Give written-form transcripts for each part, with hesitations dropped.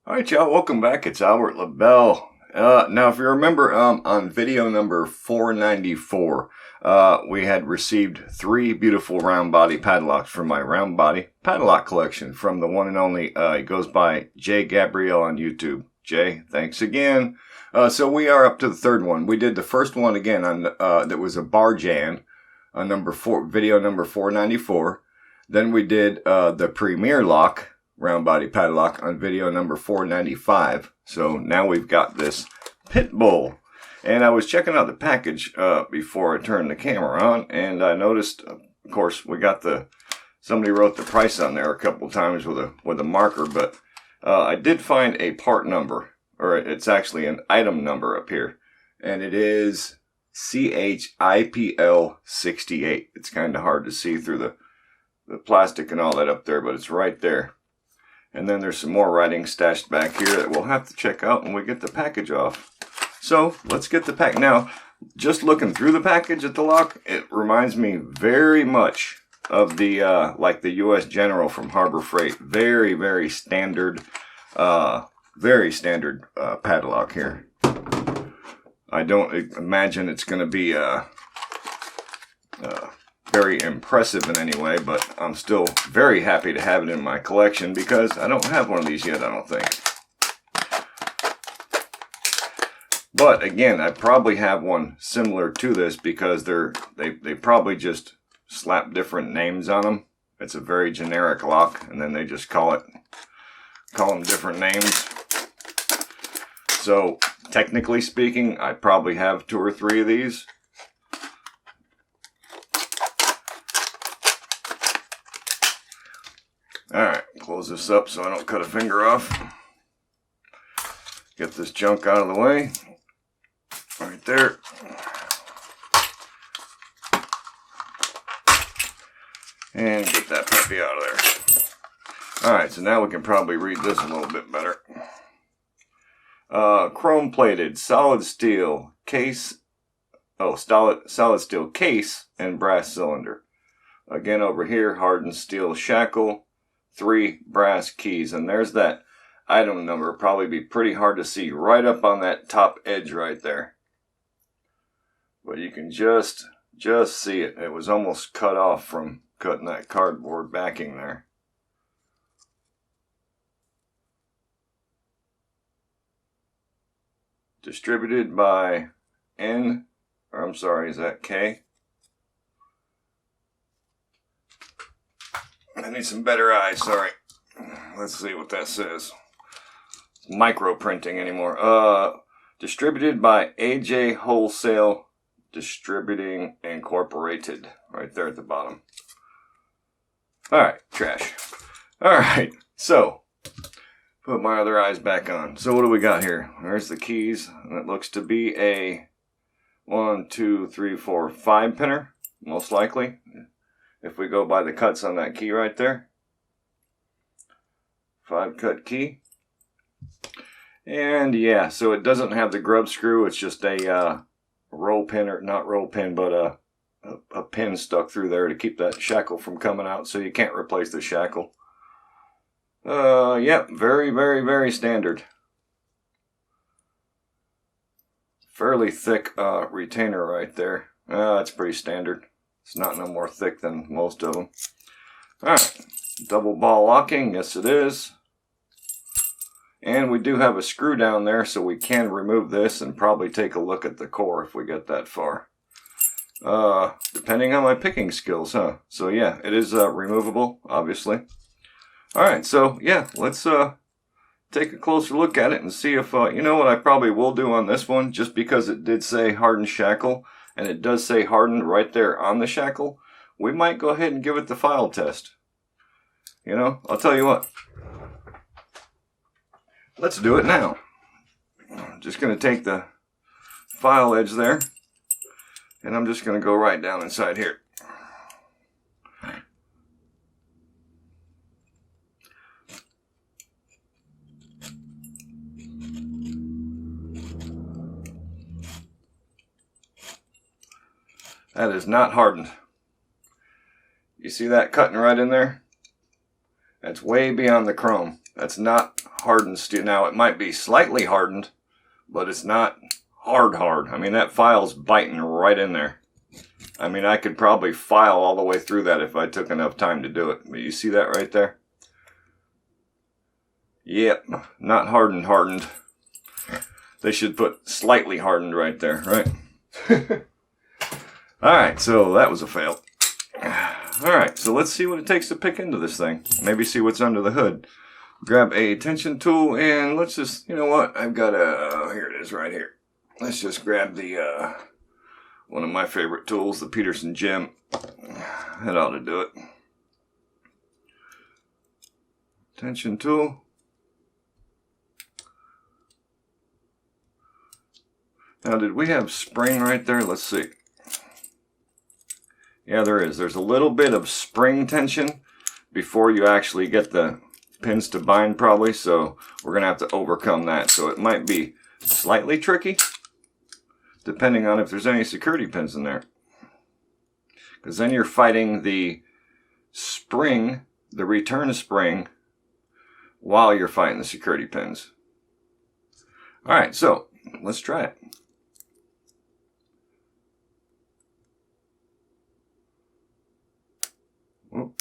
All right, y'all, welcome back. It's Albert LaBelle. Now, if you remember, on video number 494, we had received 3 beautiful round body padlocks from my round body padlock collection from the one and only, he goes by Jay Gabrielle on YouTube. Jay, thanks again. So we are up to the 3rd one. We did the first one again on, that was a bar jan on video number 494. Then we did, the Premier Lock round body padlock on video number 495. So now we've got this pit bull. And I was checking out the package before I turned the camera on, and I noticed, of course, we got somebody wrote the price on there a couple times with a marker, but I did find a part number, or it's actually an item number up here, and it is CHIPL 68. It's kind of hard to see through the plastic and all that up there, but it's right there. And then there's some more writing stashed back here that we'll have to check out when we get the package off. So let's get the pack. Now, just looking through the package at the lock, it reminds me very much of the, like the U.S. General from Harbor Freight. Very, very standard padlock here. I don't imagine it's going to be, very impressive in any way, but I'm still very happy to have it in my collection because I don't have one of these yet, I don't think. But again, I probably have one similar to this because they probably just slap different names on them. It's a very generic lock, and then they just call them different names. So technically speaking, I probably have 2 or 3 of these. Alright, close this up so I don't cut a finger off. Get this junk out of the way. Right there. And get that puppy out of there. Alright, so now we can probably read this a little bit better. Chrome plated, solid steel case. Oh, solid steel case and brass cylinder. Again, over here, hardened steel shackle. 3 brass keys, and there's that item number. Probably be pretty hard to see right up on that top edge right there, but you can just see it. It was almost cut off from cutting that cardboard backing there. Distributed by is that K? I need some better eyes, sorry. Let's see what that says. It's micro printing anymore. Distributed by AJ Wholesale Distributing Incorporated. Right there at the bottom. Alright, trash. Alright, so put my other eyes back on. So what do we got here? There's the keys. And it looks to be a 1, 2, 3, 4, 5 pinner, most likely. If we go by the cuts on that key right there. 5 cut key. And yeah, so it doesn't have the grub screw. It's just a roll pin, or not roll pin, but a pin stuck through there to keep that shackle from coming out. So you can't replace the shackle. Yeah, very, very, very standard. Fairly thick retainer right there. That's pretty standard. It's not no more thick than most of them. Alright, double ball locking, yes it is. And we do have a screw down there, so we can remove this and probably take a look at the core if we get that far. Depending on my picking skills, huh? So yeah, it is removable, obviously. Alright, so yeah, let's take a closer look at it and see if, you know what I probably will do on this one, just because it did say hardened shackle. And it does say hardened right there on the shackle, we might go ahead and give it the file test. You know, I'll tell you what. Let's do it now. I'm just going to take the file edge there, and I'm just going to go right down inside here. That is not hardened. You see that cutting right in there? That's way beyond the chrome. That's not hardened steel. Now, it might be slightly hardened, but it's not hard. I mean, that file's biting right in there. I mean, I could probably file all the way through that if I took enough time to do it. But you see that right there? Yep, not hardened. They should put slightly hardened right there, right? Alright, so that was a fail. Alright, so let's see what it takes to pick into this thing. Maybe see what's under the hood. Grab a tension tool and let's just, you know what? I've got a, here it is right here. Let's just grab the, one of my favorite tools, the Peterson Gem. That ought to do it. Tension tool. Now, did we have spring right there? Let's see. Yeah, there is. There's a little bit of spring tension before you actually get the pins to bind probably, so we're going to have to overcome that. So it might be slightly tricky, depending on if there's any security pins in there. Because then you're fighting the spring, the return spring, while you're fighting the security pins. Alright, so let's try it. Whoop.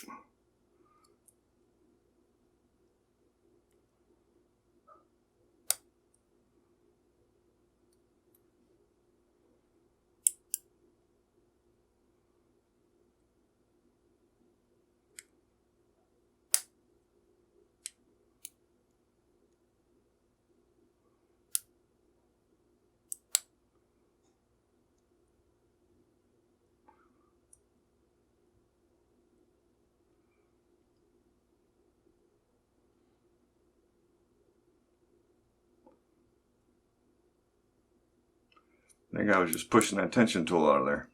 I think I was just pushing that tension tool out of there.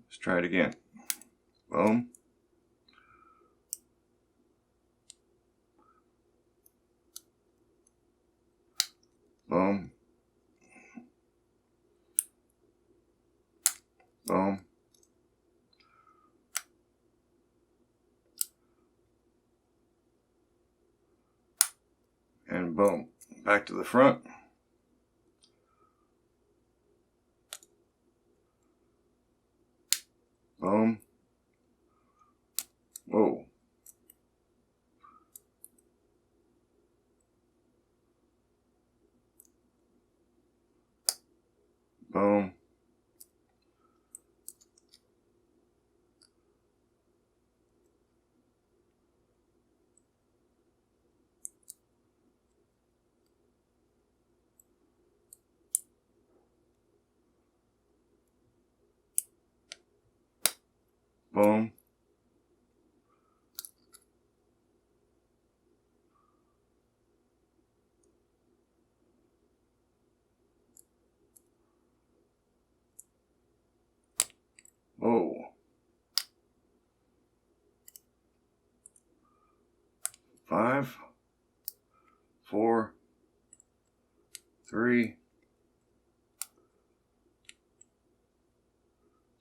Let's try it again. Boom. Boom. Boom. And boom. Back to the front. Boom. Whoa. Boom. Boom. Whoa. 5, 4, 3,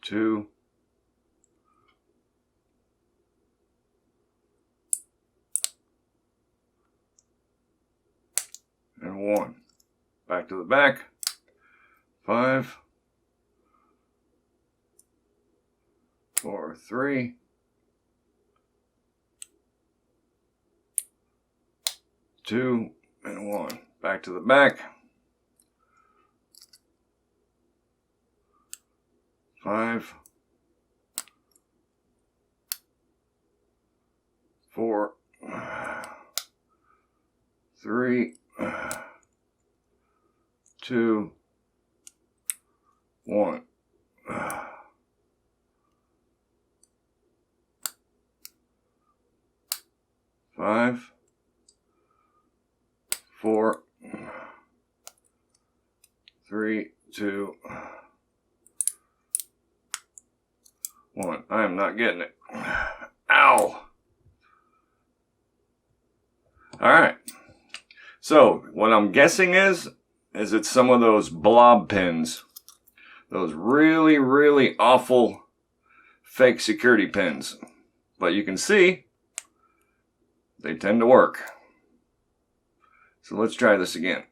2, and 1. Back to the back. 5, 4, 3, 2, and 1. Back to the back. 5, 4, 3, 2, 1. 5, 4, 3, 2, 1. I am not getting it. Ow! Alright. So, what I'm guessing is it's some of those blob pins. Those really, really awful fake security pins. But you can see they tend to work. So let's try this again.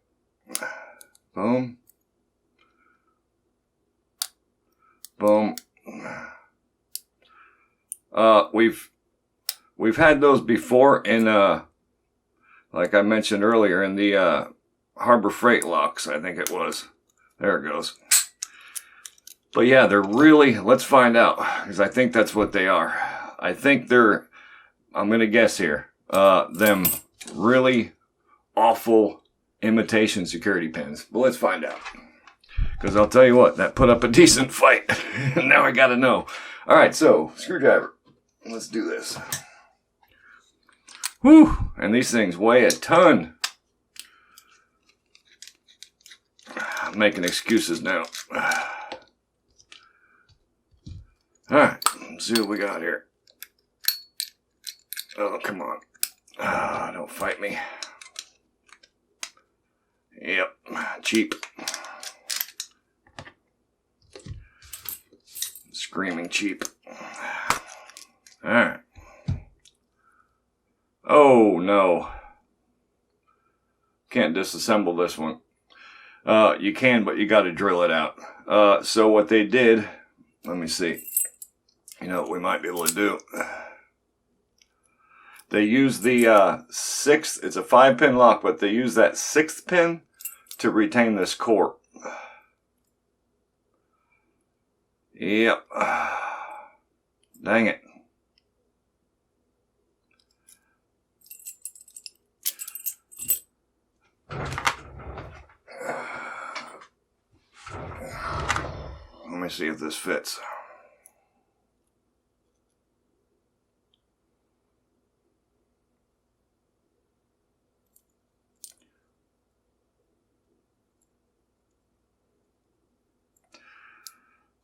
Boom. Boom. We've had those before in like I mentioned earlier in the Harbor Freight locks, I think it was. There it goes. But yeah, they're really, let's find out, because I think that's what they are. I think they're, I'm going to guess here, them really awful imitation security pins. But let's find out. Because I'll tell you what, that put up a decent fight. Now I got to know. All right, so screwdriver. Let's do this. Whew, and these things weigh a ton. I'm making excuses now. All right, let's see what we got here. Oh, come on. Don't fight me. Yep, cheap. Screaming cheap. All right. Oh, no. Can't disassemble this one. You can, but you got to drill it out. So what they did, let me see. You know what we might be able to do? They use the sixth, it's a 5-pin lock, but they use that 6th pin to retain this core. Yep. Dang it. Let me see if this fits.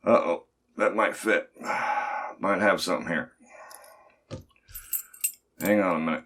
Uh-oh, that might fit. Might have something here. Hang on a minute.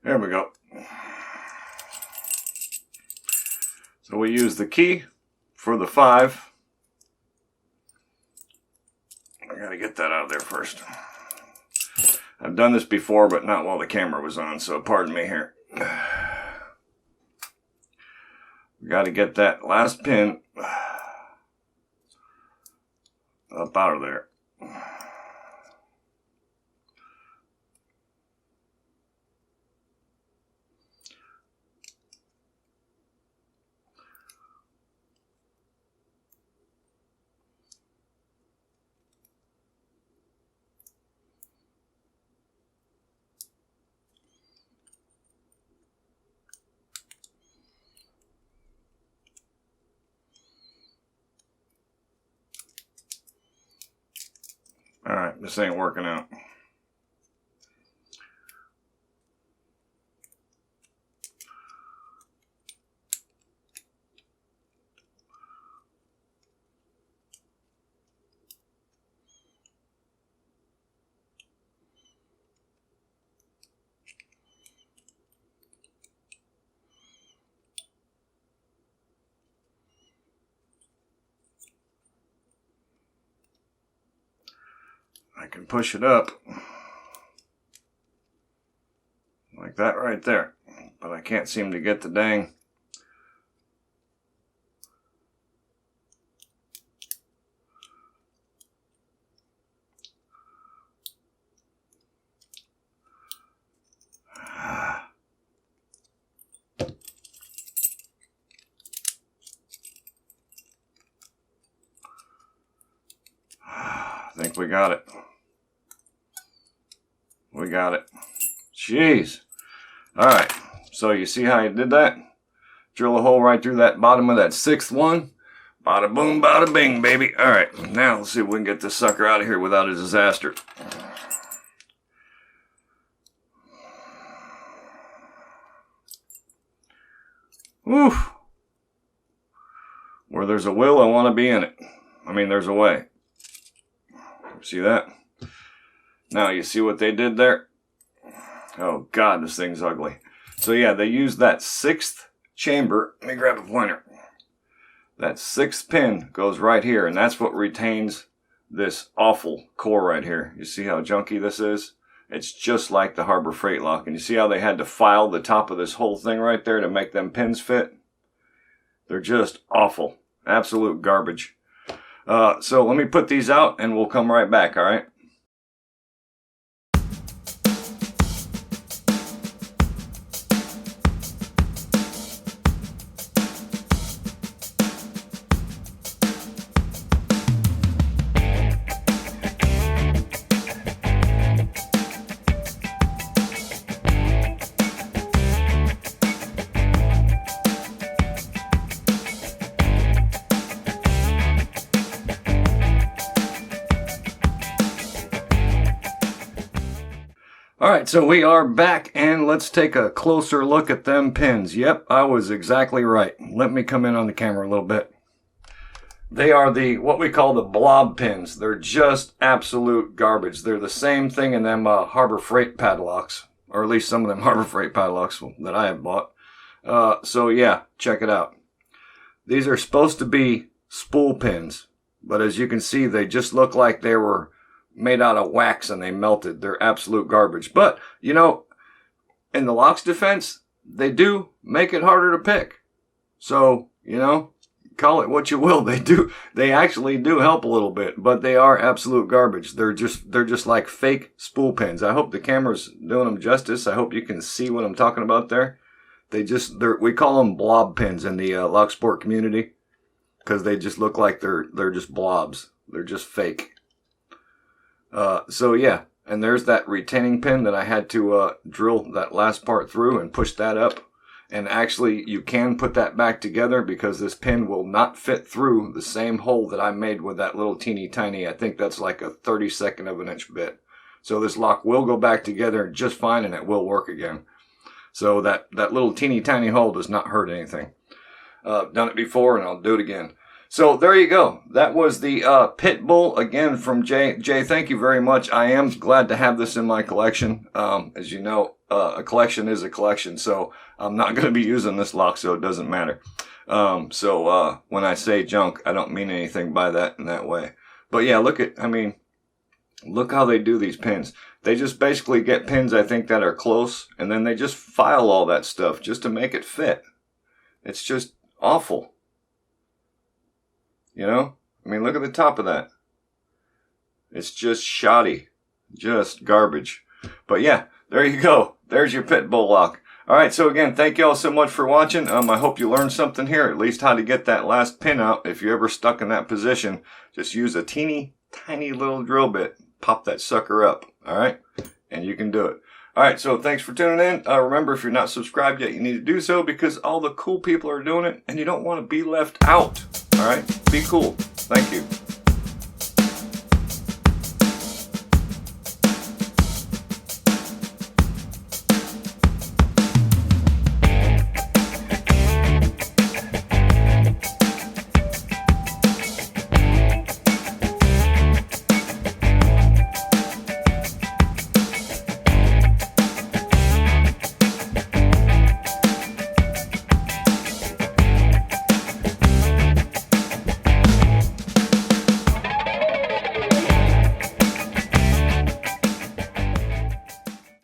There we go. So we use the key for the 5. I gotta get that out of there first. I've done this before, but not while the camera was on, so pardon me here. We gotta get that last pin up out of there. Alright, this ain't working out. I can push it up like that right there, but I can't seem to get the dang I think we got it. We got it. Jeez. Alright, so you see how you did that? Drill a hole right through that bottom of that 6th one. Bada boom, bada bing, baby. Alright, now let's see if we can get this sucker out of here without a disaster. Whew. Where there's a will, I want to be in it. I mean, there's a way. See that? Now, you see what they did there? Oh, God, this thing's ugly. So, yeah, they used that 6th chamber. Let me grab a pointer. That 6th pin goes right here, and that's what retains this awful core right here. You see how junky this is? It's just like the Harbor Freight lock. And you see how they had to file the top of this whole thing right there to make them pins fit? They're just awful. Absolute garbage. So let me put these out and we'll come right back, all right? Alright, so we are back and let's take a closer look at them pins. Yep, I was exactly right. Let me come in on the camera a little bit. They are what we call the blob pins. They're just absolute garbage. They're the same thing in them Harbor Freight padlocks, or at least some of them Harbor Freight padlocks that I have bought. So yeah, check it out. These are supposed to be spool pins, but as you can see, they just look like they were made out of wax and they melted. They're absolute garbage. But, you know, in the lock's defense, they do make it harder to pick. So, you know, call it what you will. They actually do help a little bit, but they are absolute garbage. They're just like fake spool pins. I hope the camera's doing them justice. I hope you can see what I'm talking about there. We call them blob pins in the lock sport community because they just look like they're just blobs. They're just fake. So yeah, and there's that retaining pin that I had to drill that last part through and push that up. And actually, you can put that back together because this pin will not fit through the same hole that I made with that little teeny tiny, I think that's like a 32nd of an inch bit. So this lock will go back together just fine and it will work again. So that little teeny tiny hole does not hurt anything. I've done it before and I'll do it again. So there you go. That was the Pit Bull again from Jay. Jay, thank you very much. I am glad to have this in my collection. As you know, a collection is a collection. So I'm not going to be using this lock, so it doesn't matter. So when I say junk, I don't mean anything by that in that way. But yeah, look how they do these pins. They just basically get pins, I think, that are close, and then they just file all that stuff just to make it fit. It's just awful. You know? I mean, look at the top of that. It's just shoddy. Just garbage. But yeah, there you go. There's your Pit Bull lock. Alright, so again, thank you all so much for watching. I hope you learned something here, at least how to get that last pin out. If you're ever stuck in that position, just use a teeny, tiny little drill bit. Pop that sucker up. Alright? And you can do it. Alright, so thanks for tuning in. Remember, if you're not subscribed yet, you need to do so because all the cool people are doing it and you don't want to be left out. Alright? Be cool. Thank you.